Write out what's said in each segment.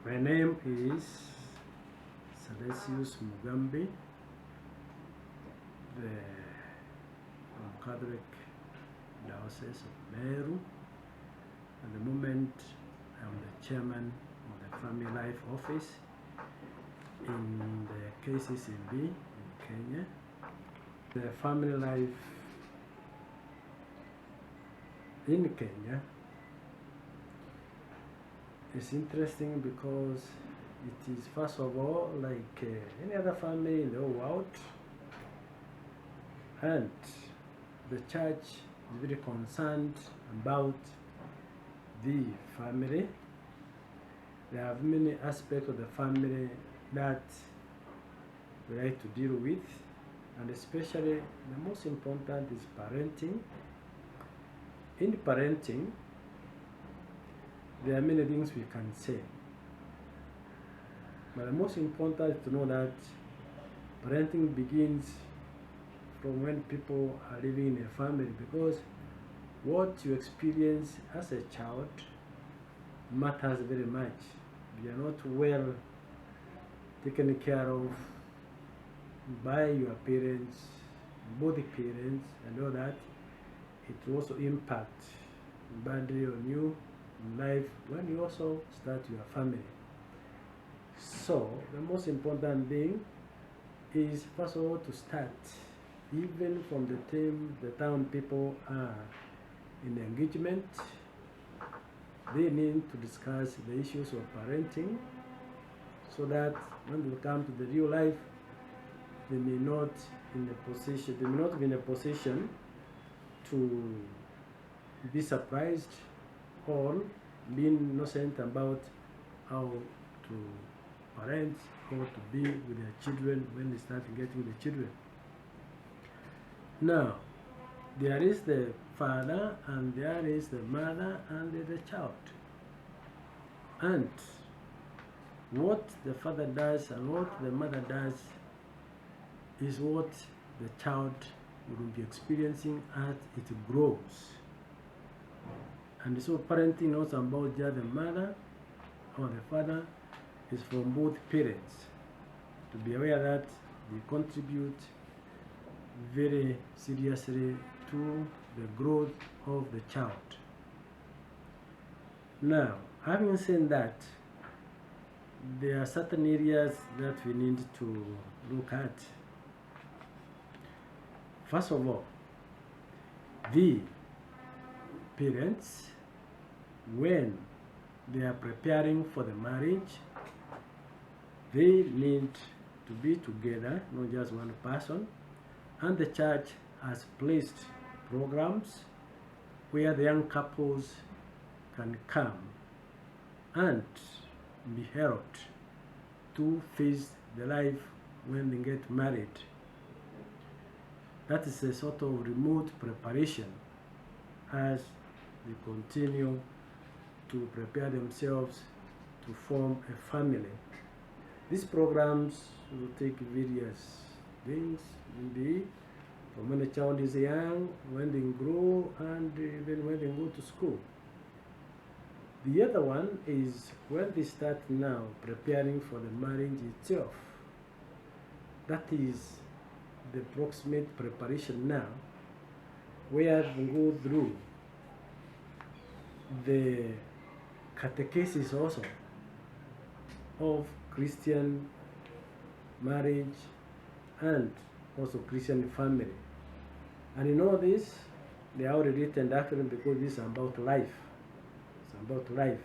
My name is Mugambi, from Catholic Diocese of Meru. At the moment, I'm the chairman of the Family Life Office in the KCCB in Kenya. The Family Life in Kenya is interesting because it is, first of all, like any other family in the whole world, and the church is very concerned about the family. There are many aspects of the family that we like to deal with, and especially the most important is parenting. In parenting, there are many things we can say, but the most important is to know that parenting begins from when people are living in a family, because what you experience as a child matters very much. If you are not well taken care of by your parents, both the parents and all that, it will also impact badly on you in life when you also start your family. So the most important thing is, first of all, to start even from the time people are in engagement. They need to discuss the issues of parenting, so that when they come to the real life, they may not be in a position to be surprised or be innocent about how to parent or to be with their children when they start getting the children. Now, there is the father and there is the mother and the child. And what the father does and what the mother does is what the child will be experiencing as it grows. And so parenting not about just the mother or the father, is from both parents, to be aware that they contribute very seriously to the growth of the child. Now, having said that, there are certain areas that we need to look at. First of all, the parents, when they are preparing for the marriage, they need to be together, not just one person. And the church has placed programs where the young couples can come and be helped to face the life when they get married. That is a sort of remote preparation as they continue to prepare themselves to form a family. These programs will take various things, maybe from when the child is young, when they grow, and even when they go to school. The other one is when they start now preparing for the marriage itself. That is the approximate preparation now, where they go through the catechesis also of Christian marriage and also Christian family. And in all this, they are already written actually because this is about life. It's about life.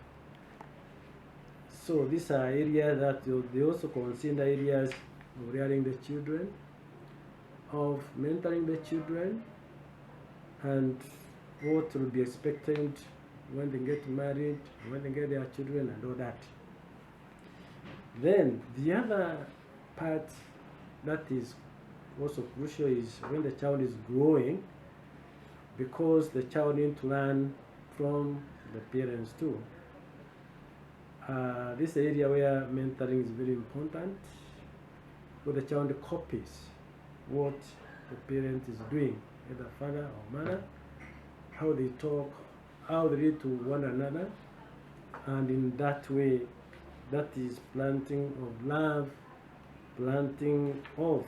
So these are areas that they also consider areas of rearing the children, of mentoring the children, and what will be expected when they get married, when they get their children and all that. Then the other part that is also crucial is when the child is growing, because the child needs to learn from the parents too. This area where mentoring is very important, where the child copies what the parent is doing, either father or mother, how they talk, how they relate to one another, and in that way that is planting of love, planting of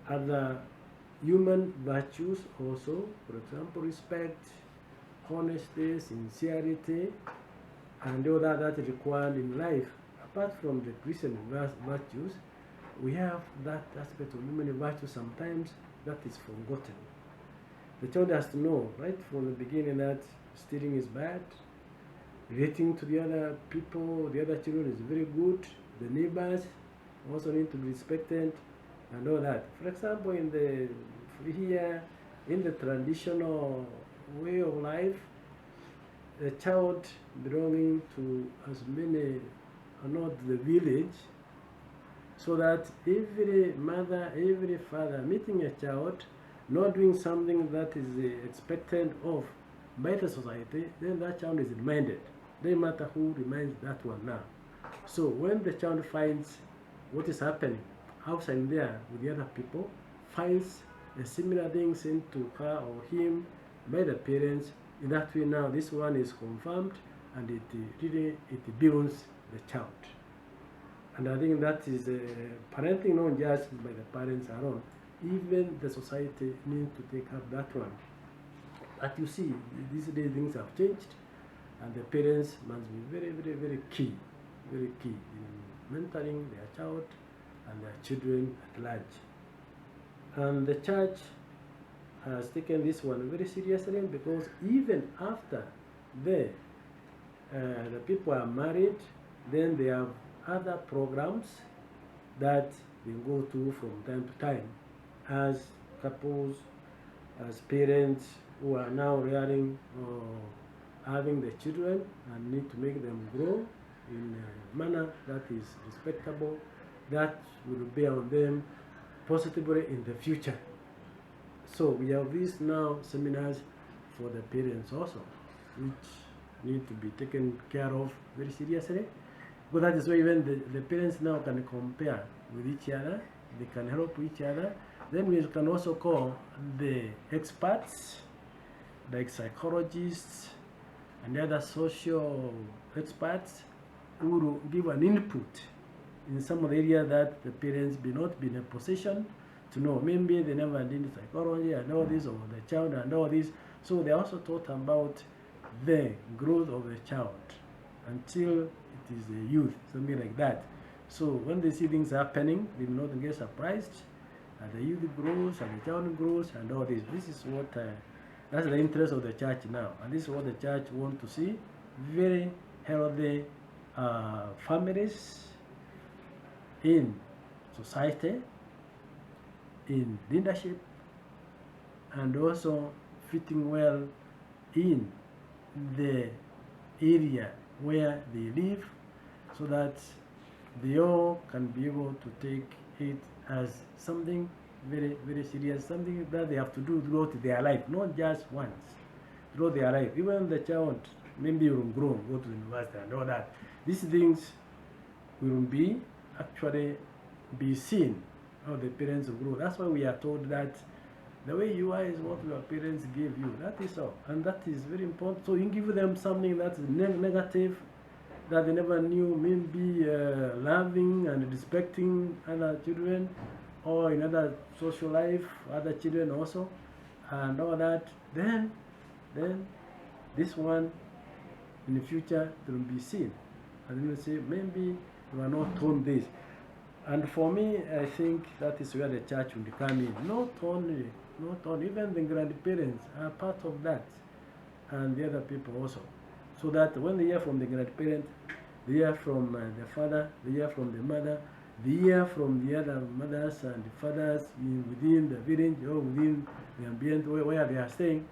other human virtues also, for example, respect, honesty, sincerity, and all that required in life. Apart from the Christian virtues, we have that aspect of human virtue sometimes that is forgotten. The child has to know right from the beginning that stealing is bad, relating to the other people, the other children is very good, the neighbors also need to be respected, and all that. For example, in the traditional way of life, a child belonging to as many not the village, so that every mother, every father meeting a child, not doing something that is expected of by the society, then that child is reminded. Doesn't matter who reminds that one now. So when the child finds what is happening outside there with the other people, finds a similar thing sent to her or him by the parents, in that way now this one is confirmed, and it builds the child. And I think that is parenting not just by the parents alone. Even the society needs to take up that one. But you see, these days things have changed, and the parents must be very, very, very key in mentoring their child and their children at large. And the church has taken this one very seriously, because even after the people are married, then they have other programs that they go to from time to time as couples, as parents who are now rearing or having the children and need to make them grow in a manner that is respectable, that will bear on them positively in the future. So we have these now seminars for the parents also, which need to be taken care of very seriously. Because that is why even the parents now can compare with each other, they can help each other. Then we can also call the experts, like psychologists and other social experts, who will give an input in some of the areas that the parents may not be in a position to know. Maybe they never did psychology and all this, or the child and all this. So they also taught about the growth of the child until it is a youth, something like that. So when they see things happening, they will not get surprised. And the youth grows and the child grows and all this. This is what that's the interest of the church now, and this is what the church wants to see: very healthy families in society, in leadership, and also fitting well in the area where they live, so that they all can be able to take it as something very, very serious, something that they have to do throughout their life, not just once, throughout their life. Even the child maybe will grow, go to university and all that. These things will be actually be seen how the parents will grow. That's why we are told that the way you are is what your parents gave you. That is all, and that is very important. So you give them something that's negative, that they never knew, maybe loving and respecting other children, or in other social life, other children also, and all that, then this one in the future will be seen. And you will say, maybe you are not told this. And for me, I think that is where the church will come in. Not only, even the grandparents are part of that, and the other people also. So that when they hear from the grandparent, they hear from the father, they hear from the mother, they hear from the other mothers and the fathers within the village or within the ambient where they are staying,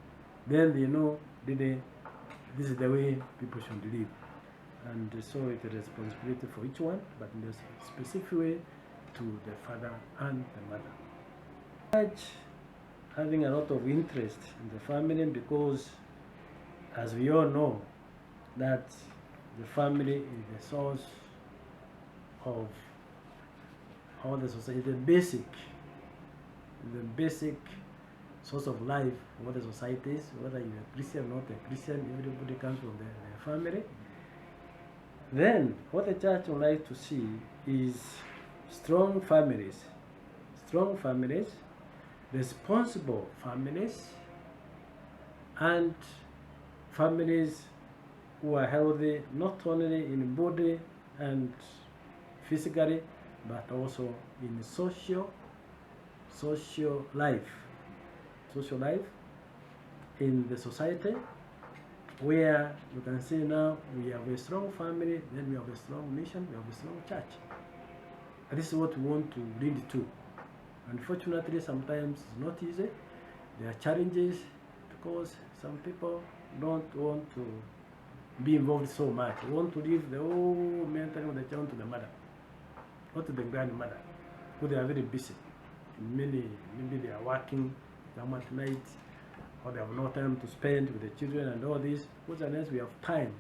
then they know this is the way people should live. And so it's a responsibility for each one, but in a specific way to the father and the mother. Church having a lot of interest in the family, because as we all know that the family is the source of all the society, the basic source of life of the societies, whether you're a Christian or not a Christian, everybody comes from the family. Then, what the church would like to see is strong families, responsible families, and families who are healthy not only in body and physically, but also in social life in the society, where you can see now we have a strong family, then we have a strong nation, we have a strong church. And this is what we want to lead to. Unfortunately, sometimes it's not easy. There are challenges because some people don't want to be involved so much. They want to leave the whole mentoring of the child to the mother, not to the grandmother, because they are very busy. Maybe they are working some at night, or they have no time to spend with the children and all this. Because unless we have time,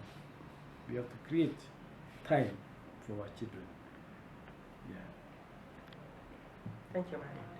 we have to create time for our children. Yeah. Thank you, Maria.